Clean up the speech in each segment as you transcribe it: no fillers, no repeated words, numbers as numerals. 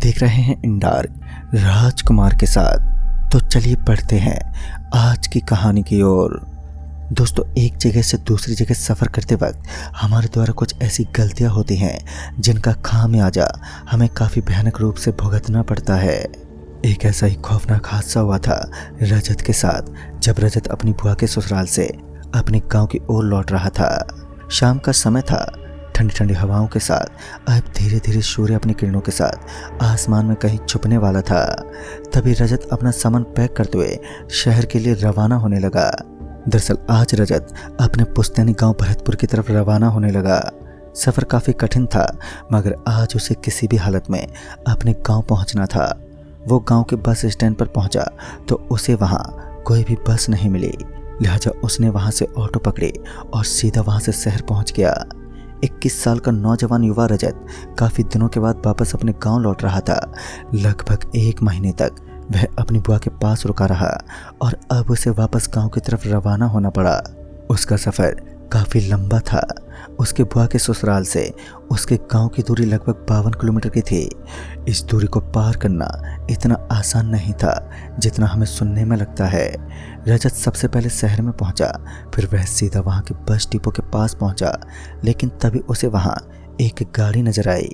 देख रहे हैं इंडार्क राजकुमार के साथ। तो चलिए बढ़ते हैं आज की कहानी की ओर। दोस्तों, एक जगह से दूसरी जगह सफ़र करते वक्त हमारे द्वारा कुछ ऐसी गलतियां होती हैं जिनका खामियाजा हमें काफ़ी भयानक रूप से भुगतना पड़ता है। एक ऐसा ही खौफनाक हादसा हुआ था रजत के साथ, जब रजत अपनी बुआ के ससुराल से अपने गांव की ओर लौट रहा था। शाम का समय था। ठंडी ठंडी हवाओं के साथ अब धीरे धीरे सूर्य अपनी किरणों के साथ आसमान में कहीं छुपने वाला था। तभी रजत अपना सामान पैक करते हुए शहर के लिए रवाना होने लगा। दरअसल आज रजत अपने पुश्तैनी गांव भरतपुर की तरफ रवाना होने लगा। सफ़र काफ़ी कठिन था, मगर आज उसे किसी भी हालत में अपने गांव पहुंचना था। वो गांव के बस स्टैंड पर पहुंचा तो उसे वहां कोई भी बस नहीं मिली। लिहाजा उसने वहां से ऑटो पकड़ी और सीधा वहां से शहर पहुंच गया। 21 साल का नौजवान युवा रजत काफ़ी दिनों के बाद वापस अपने गांव लौट रहा था। लगभग 1 महीने तक वह अपनी बुआ के पास रुका रहा और अब उसे वापस गांव की तरफ रवाना होना पड़ा। उसका सफ़र काफ़ी लंबा था। उसके बुआ के ससुराल से उसके गांव की दूरी लगभग 52 किलोमीटर की थी। इस दूरी को पार करना इतना आसान नहीं था जितना हमें सुनने में लगता है। रजत सबसे पहले शहर में पहुंचा, फिर वह सीधा वहां के बस डिपो के पास पहुंचा। लेकिन तभी उसे वहां एक गाड़ी नजर आई।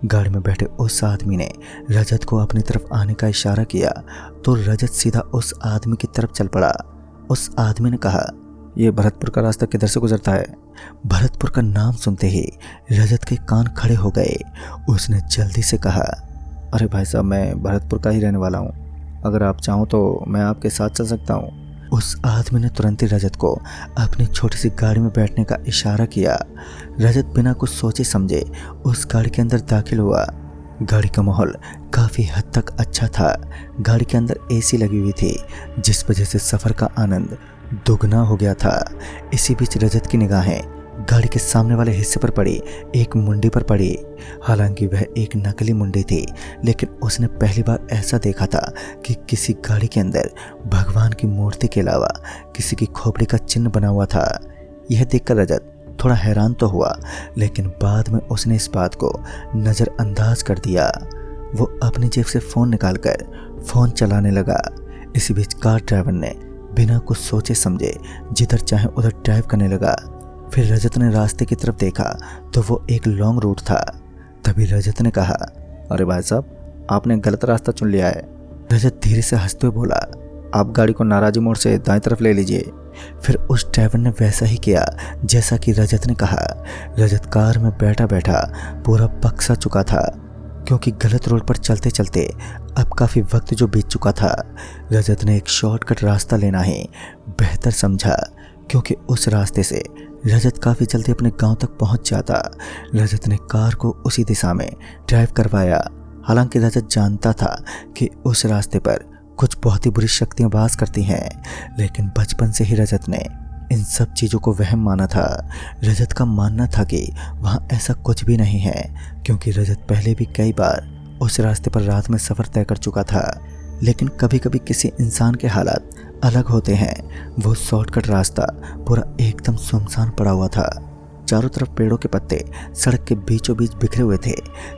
गाड़ी में बैठे उस आदमी ने रजत को अपनी तरफ आने का इशारा किया तो रजत सीधा उस आदमी की तरफ चल पड़ा। उस आदमी ने कहा, ये भरतपुर का रास्ता किधर से गुजरता है? भरतपुर का नाम सुनते ही रजत के कान खड़े हो गए। उसने जल्दी से कहा, अरे भाई साहब, मैं भरतपुर का ही रहने वाला हूँ। अगर आप चाहो तो मैं आपके साथ चल सकता हूँ। उस आदमी ने तुरंत ही रजत को अपनी छोटी सी गाड़ी में बैठने का इशारा किया। रजत बिना कुछ सोचे समझे उस गाड़ी के अंदर दाखिल हुआ। गाड़ी का माहौल काफ़ी हद तक अच्छा था। गाड़ी के अंदर एसी लगी हुई थी, जिस वजह से सफ़र का आनंद दुगना हो गया था। इसी बीच रजत की निगाहें गाड़ी के सामने वाले हिस्से पर पड़ी एक मुंडी पर पड़ी। हालांकि वह एक नकली मुंडी थी, लेकिन उसने पहली बार ऐसा देखा था कि किसी गाड़ी के अंदर भगवान की मूर्ति के अलावा किसी की खोपड़ी का चिन्ह बना हुआ था। यह देखकर रजत थोड़ा हैरान तो हुआ, लेकिन बाद में उसने इस बात को नज़रअंदाज कर दिया। वो अपनी जेब से फ़ोन निकालकर फ़ोन चलाने लगा। इसी बीच कार ड्राइवर ने बिना कुछ सोचे समझे जिधर चाहे उधर ड्राइव करने लगा। फिर रजत ने रास्ते की तरफ देखा तो वो एक लॉन्ग रूट था। तभी रजत ने कहा, अरे भाई साहब, आपने गलत रास्ता चुन लिया है। रजत धीरे से हंसते हुए बोला, आप गाड़ी को नाराजी मोड़ से दाएं तरफ ले लीजिए। फिर उस ड्राइवर ने वैसा ही किया जैसा कि रजत ने कहा। रजत कार में बैठा बैठा पूरा बक्सा चुका था, क्योंकि गलत रोड पर चलते चलते अब काफ़ी वक्त जो बीत चुका था। रजत ने एक शॉर्टकट रास्ता लेना ही बेहतर समझा, क्योंकि उस रास्ते से रजत काफ़ी जल्दी अपने गांव तक पहुंच जाता। रजत ने कार को उसी दिशा में ड्राइव करवाया। हालांकि रजत जानता था कि उस रास्ते पर कुछ बहुत ही बुरी शक्तियाँ वास करती हैं, लेकिन बचपन से ही रजत ने इन सब चीज़ों को वहम माना था। रजत का मानना था कि वहाँ ऐसा कुछ भी नहीं है, क्योंकि रजत पहले भी कई बार उस रास्ते पर रात में सफ़र तय कर चुका था। लेकिन कभी कभी किसी इंसान के हालात अलग होते हैं। वो शॉर्टकट रास्ता पूरा एकदम सुनसान पड़ा हुआ था। चारों तरफ पेड़ों के पत्ते सड़क के बीचों बीच बिखरे हुए थे।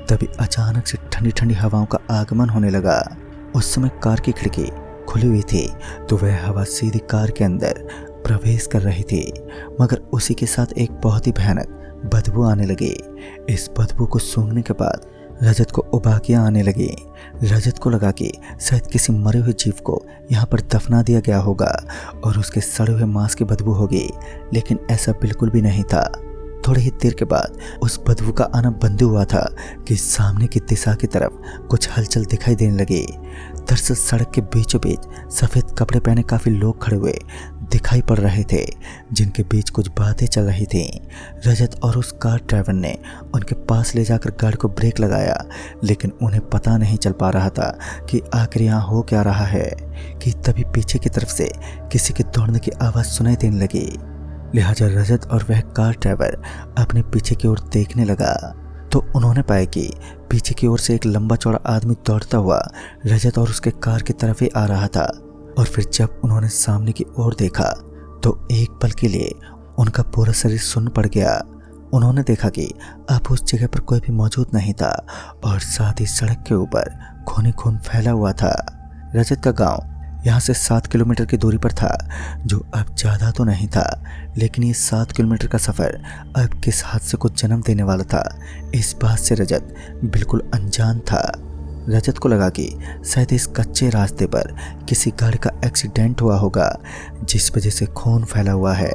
तभी अचानक से ठंडी ठंडी हवाओं का आगमन होने लगा। उस समय कार की खिड़की खुली हुई थी तो वह हवा सीधी कार के अंदर प्रवेश कर रही थी, मगर उसी के साथ एक बहुत ही भयानक बदबू आने लगी। इस बदबू को सूंघने के बाद रजत को उबाकियाँ आने लगी। रजत को लगा कि शायद किसी मरे हुए जीव को यहाँ पर दफना दिया गया होगा और उसके सड़े हुए मांस की बदबू होगी, लेकिन ऐसा बिल्कुल भी नहीं था। थोड़ी ही देर के बाद उस बदबू का आना बंद हुआ था कि सामने की दिशा की तरफ कुछ हलचल दिखाई देने लगी। दरअसल सड़क के बीचों बीच सफ़ेद कपड़े पहने काफ़ी लोग खड़े हुए दिखाई पड़ रहे थे, जिनके बीच कुछ बातें चल रही थीं। रजत और उस कार ड्राइवर ने उनके पास ले जाकर गाड़ी को ब्रेक लगाया, लेकिन उन्हें पता नहीं चल पा रहा था कि आखिर यहाँ हो क्या रहा है। कि तभी पीछे की तरफ से किसी के दौड़ने की आवाज़ सुनाई देने लगी। लिहाजा रजत और वह कार ड्राइवर अपने पीछे की ओर देखने लगा तो उन्होंने पाया कि पीछे की ओर से एक लंबा चौड़ा आदमी दौड़ता हुआ रजत और उसके कार की तरफ ही आ रहा था। और फिर जब उन्होंने सामने की ओर देखा तो एक पल के लिए उनका पूरा शरीर सुन्न पड़ गया। उन्होंने देखा कि अब उस जगह पर कोई भी मौजूद नहीं था और साथ ही सड़क के ऊपर खून ही खून फैला हुआ था। रजत का गांव यहाँ से 7 किलोमीटर की दूरी पर था, जो अब ज़्यादा तो नहीं था, लेकिन ये 7 किलोमीटर का सफ़र अब किस हादसे को जन्म देने वाला था, इस बात से रजत बिल्कुल अनजान था। रजत को लगा कि शायद इस कच्चे रास्ते पर किसी गाड़ी का एक्सीडेंट हुआ होगा, जिस वजह से खून फैला हुआ है।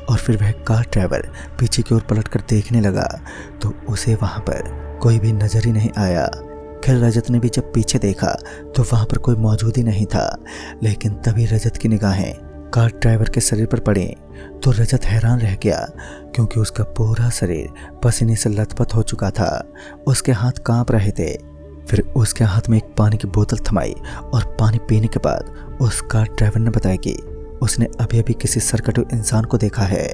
और फिर वह कार ड्राइवर पीछे की ओर पलटकर देखने लगा तो उसे वहाँ पर कोई भी नज़र ही नहीं आया। खैर रजत ने भी जब पीछे देखा तो वहाँ पर कोई मौजूद ही नहीं था, लेकिन तभी रजत की निगाहें कार ड्राइवर के शरीर पर पड़ी तो रजत हैरान रह गया, क्योंकि उसका पूरा शरीर पसीने से लथपथ हो चुका था। उसके हाथ कांप रहे थे। फिर उसके हाथ में एक पानी की बोतल थमाई और पानी पीने के बाद उस कार ड्राइवर ने बताया कि उसने अभी अभी किसी सरकटे इंसान को देखा है।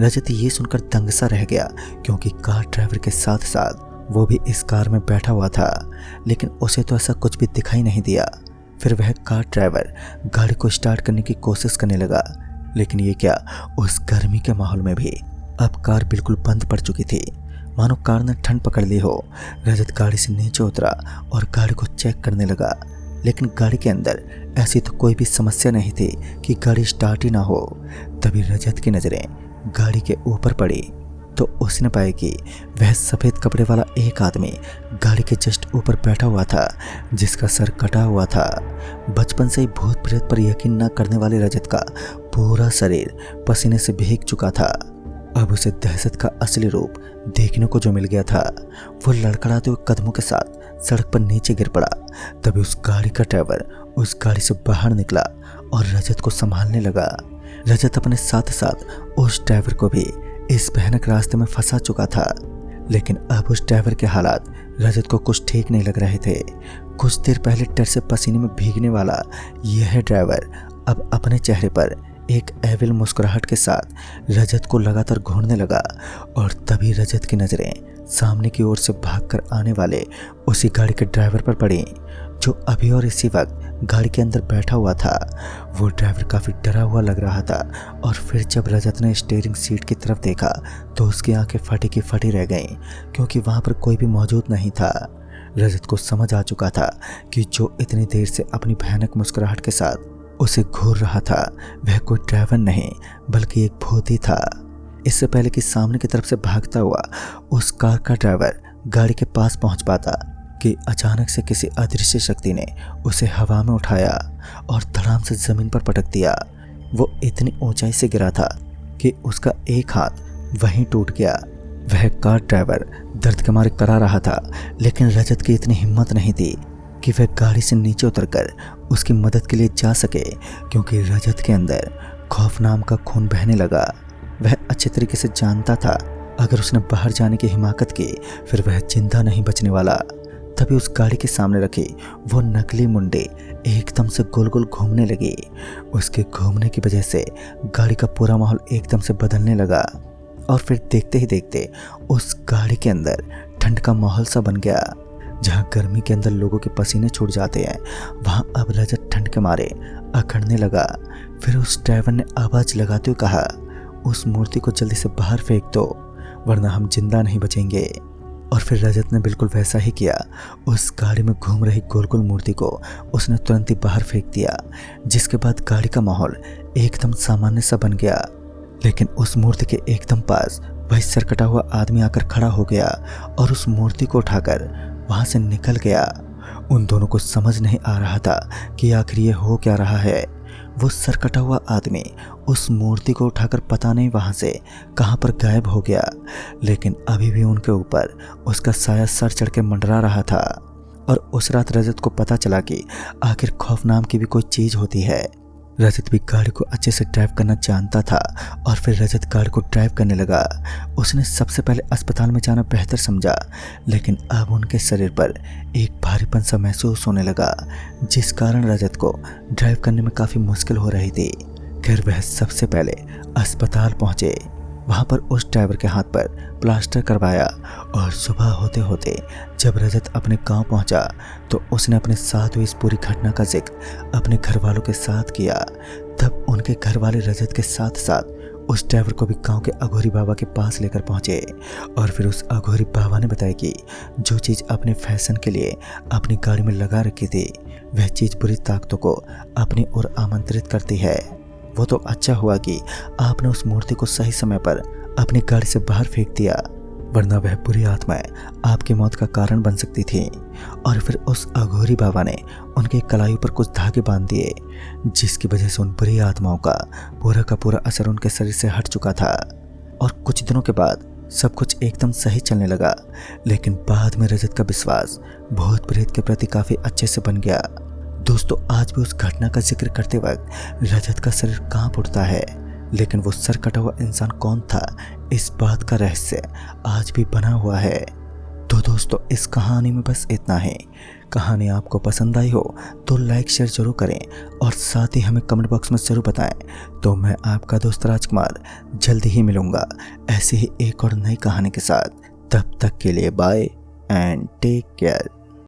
रजत ये सुनकर दंग सा रह गया, क्योंकि कार ड्राइवर के साथ साथ वो भी इस कार में बैठा हुआ था, लेकिन उसे तो ऐसा कुछ भी दिखाई नहीं दिया। फिर वह कार ड्राइवर गाड़ी को स्टार्ट करने की कोशिश करने लगा, लेकिन ये क्या, उस गर्मी के माहौल में भी अब कार बिल्कुल बंद पड़ चुकी थी, मानो कार ने ठंड पकड़ ली हो। रजत गाड़ी से नीचे उतरा और गाड़ी को चेक करने लगा, लेकिन गाड़ी के अंदर ऐसी तो कोई भी समस्या नहीं थी कि गाड़ी स्टार्ट ही ना हो। तभी रजत की नज़रें गाड़ी के ऊपर पड़ी तो उसने पाया कि वह सफ़ेद कपड़े वाला एक आदमी गाड़ी के जस्ट ऊपर बैठा हुआ था, जिसका सर कटा हुआ था। बचपन से ही भूत प्रेत पर यकीन न करने वाले रजत का पूरा शरीर पसीने से भीग चुका था। अब उसे दहशत का असली रूप देखने को जो मिल गया था, वो लड़खड़ाते हुए कदमों के साथ सड़क पर नीचे गिर पड़ा। तभी उस गाड़ी का ड्राइवर उस गाड़ी से बाहर निकला और रजत को संभालने लगा। रजत अपने साथ साथ उस ड्राइवर को भी इस भयानक रास्ते में फंसा चुका था, लेकिन अब उस ड्राइवर के हालात रजत को कुछ ठीक नहीं लग रहे थे। कुछ देर पहले डर से पसीने में भीगने वाला यह ड्राइवर अब अपने चेहरे पर एक एविल मुस्कुराहट के साथ रजत को लगातार घूरने लगा। और तभी रजत की नज़रें सामने की ओर से भागकर आने वाले उसी गाड़ी के ड्राइवर पर पड़ी, जो अभी और इसी वक्त गाड़ी के अंदर बैठा हुआ था। वो ड्राइवर काफ़ी डरा हुआ लग रहा था। और फिर जब रजत ने स्टीयरिंग सीट की तरफ देखा तो उसकी आंखें फटी की फटी रह गईं, क्योंकि वहाँ पर कोई भी मौजूद नहीं था। रजत को समझ आ चुका था कि जो इतनी देर से अपनी भयानक मुस्कुराहट के साथ उसे घूर रहा था, वह कोई ड्राइवर नहीं बल्कि एक भूत ही था। इससे पहले कि सामने की तरफ से भागता हुआ उस कार का ड्राइवर गाड़ी के पास पहुंच पाता कि अचानक से किसी अदृश्य शक्ति ने उसे हवा में उठाया और धड़ाम से जमीन पर पटक दिया। वो इतनी ऊंचाई से गिरा था कि उसका एक हाथ वहीं टूट गया। वह कार ड्राइवर दर्द के मारे करा रहा था, लेकिन रजत की इतनी हिम्मत नहीं थी कि वह गाड़ी से नीचे उतरकर उसकी मदद के लिए जा सके, क्योंकि रजत के अंदर खौफ नाम का खून बहने लगा। वह अच्छे तरीके से जानता था अगर उसने बाहर जाने की हिमाकत की फिर वह जिंदा नहीं बचने वाला। तभी उस गाड़ी के सामने रखी वो नकली मुंडी एकदम से गोल गोल घूमने लगी। उसके घूमने की वजह से गाड़ी का पूरा माहौल एकदम से बदलने लगा और फिर देखते ही देखते उस गाड़ी के अंदर ठंड का माहौल सा बन गया। जहां गर्मी के अंदर लोगों के पसीने छूट जाते हैं, वहां अब रजत ठंड के मारे अखड़ने लगा। फिर उस ड्राइवर ने आवाज लगाते हुए कहा, उस मूर्ति को जल्दी से बाहर फेंक दो वरना हम जिंदा नहीं बचेंगे। और फिर रजत ने बिल्कुल वैसा ही किया। उस गाड़ी में घूम रही गोल गोल मूर्ति को उसने तुरंत ही बाहर फेंक दिया, जिसके बाद गाड़ी का माहौल एकदम सामान्य सा बन गया। लेकिन उस मूर्ति के एकदम पास वही सरकटा हुआ आदमी आकर खड़ा हो गया और उस मूर्ति को उठाकर वहां से निकल गया। उन दोनों को समझ नहीं आ रहा था कि आखिर ये हो क्या रहा है। वो सरकटा हुआ आदमी उस मूर्ति को उठाकर पता नहीं वहां से कहां पर गायब हो गया, लेकिन अभी भी उनके ऊपर उसका साया सर चढ़ के मंडरा रहा था। और उस रात रजत को पता चला कि आखिर खौफ नाम की भी कोई चीज होती है। रजत भी गाड़ी को अच्छे से ड्राइव करना जानता था और फिर रजत गाड़ी को ड्राइव करने लगा। उसने सबसे पहले अस्पताल में जाना बेहतर समझा, लेकिन अब उनके शरीर पर एक भारीपन सा महसूस होने लगा, जिस कारण रजत को ड्राइव करने में काफ़ी मुश्किल हो रही थी। खैर वह सबसे पहले अस्पताल पहुंचे। वहां पर उस ड्राइवर के हाथ पर प्लास्टर करवाया और सुबह होते होते जब रजत अपने गांव पहुंचा तो उसने अपने साथ हुई इस पूरी घटना का जिक्र अपने घर वालों के साथ किया। तब उनके घर वाले रजत के साथ साथ उस ड्राइवर को भी गांव के अघोरी बाबा के पास लेकर पहुंचे और फिर उस अघोरी बाबा ने बताया कि जो चीज़ अपने फैशन के लिए अपनी गाड़ी में लगा रखी थी वह चीज़ बुरी ताकतों को अपनी ओर आमंत्रित करती है। वो तो अच्छा हुआ कि आपने उस मूर्ति को सही समय पर अपनी गाड़ी से बाहर फेंक दिया, वरना वह बुरी आत्माएं आपकी मौत का कारण बन सकती थी। और फिर उस अघोरी बाबा ने उनके कलाई पर कुछ धागे बांध दिए, जिसकी वजह से उन बुरी आत्माओं का पूरा असर उनके शरीर से हट चुका था। और कुछ दिनों के बाद सब कुछ एकदम सही चलने लगा, लेकिन बाद में रजत का विश्वास भूत प्रेत के प्रति काफ़ी अच्छे से बन गया। दोस्तों, आज भी उस घटना का जिक्र करते वक्त रजत का शरीर कांप उठता है, लेकिन वो सर कटा हुआ इंसान कौन था, इस बात का रहस्य आज भी बना हुआ है। तो दोस्तों, इस कहानी में बस इतना है। कहानी आपको पसंद आई हो तो लाइक शेयर जरूर करें और साथ ही हमें कमेंट बॉक्स में ज़रूर बताएं। तो मैं आपका दोस्त राजकुमार जल्दी ही मिलूँगा ऐसे ही एक और नई कहानी के साथ। तब तक के लिए बाय एंड टेक केयर।